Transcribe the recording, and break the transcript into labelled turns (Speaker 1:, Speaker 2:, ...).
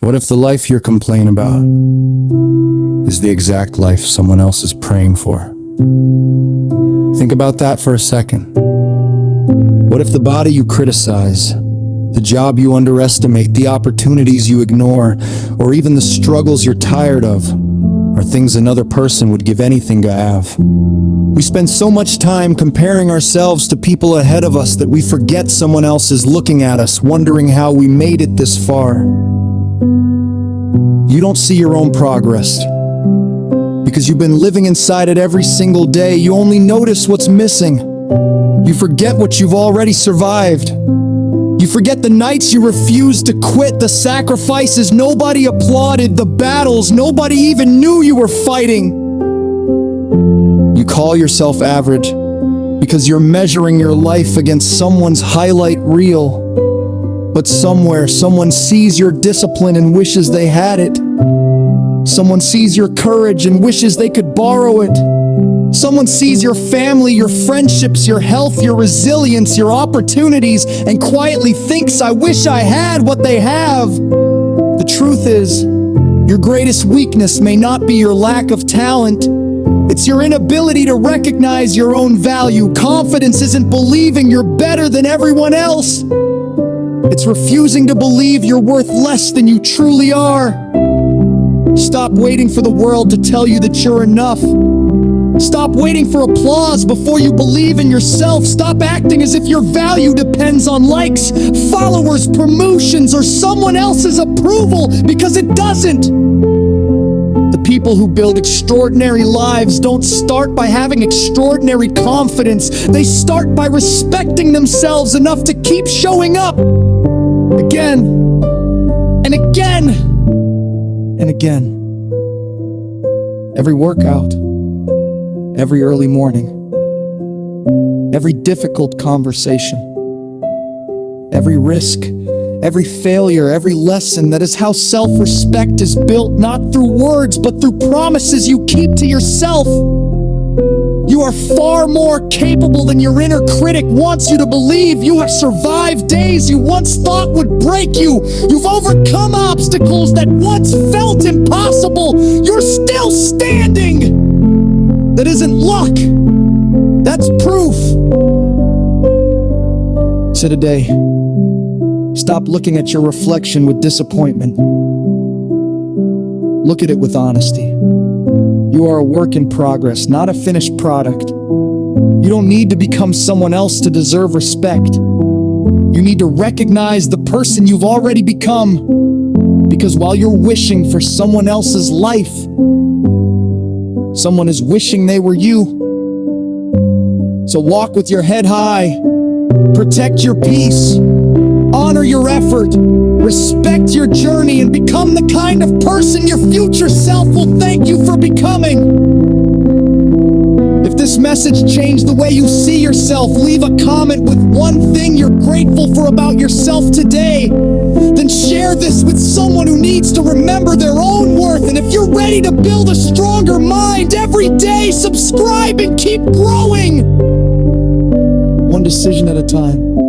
Speaker 1: What if the life you're complaining about is the exact life someone else is praying for? Think about that for a second. What if the body you criticize, the job you underestimate, the opportunities you ignore, or even the struggles you're tired of, are things another person would give anything to have? We spend so much time comparing ourselves to people ahead of us that we forget someone else is looking at us, wondering how we made it this far. You don't see your own progress because you've been living inside it every single day. You only notice what's missing. You forget what you've already survived. You forget the nights you refused to quit, the sacrifices nobody applauded, the battles nobody even knew you were fighting. You call yourself average because you're measuring your life against someone's highlight reel. But somewhere, someone sees your discipline and wishes they had it. Someone sees your courage and wishes they could borrow it. Someone sees your family, your friendships, your health, your resilience, your opportunities, and quietly thinks, I wish I had what they have. The truth is, your greatest weakness may not be your lack of talent. It's your inability to recognize your own value. Confidence isn't believing you're better than everyone else. It's refusing to believe you're worth less than you truly are. Stop waiting for the world to tell you that you're enough. Stop waiting for applause before you believe in yourself. Stop acting as if your value depends on likes, followers, promotions, or someone else's approval, because it doesn't. The people who build extraordinary lives don't start by having extraordinary confidence. They start by respecting themselves enough to keep showing up again and again and again. Every workout, every early morning, every difficult conversation, every risk, every failure, every lesson. That is how self-respect is built, not through words, but through promises you keep to yourself. You are far more capable than your inner critic wants you to believe. You have survived days you once thought would break you. You've overcome obstacles that once felt impossible. You're still standing. That isn't luck. That's proof. So today, stop looking at your reflection with disappointment. Look at it with honesty. You are a work in progress, not a finished product. You don't need to become someone else to deserve respect. You need to recognize the person you've already become. Because while you're wishing for someone else's life, someone is wishing they were you. So walk with your head high. Protect your peace. Honor your effort. Respect your journey and become the kind of person your future self will thank you for becoming. If this message changed the way you see yourself, leave a comment with one thing you're grateful for about yourself today. Then share this with someone who needs to remember their own worth. And if you're ready to build a stronger mind every day, subscribe and keep growing. One decision at a time.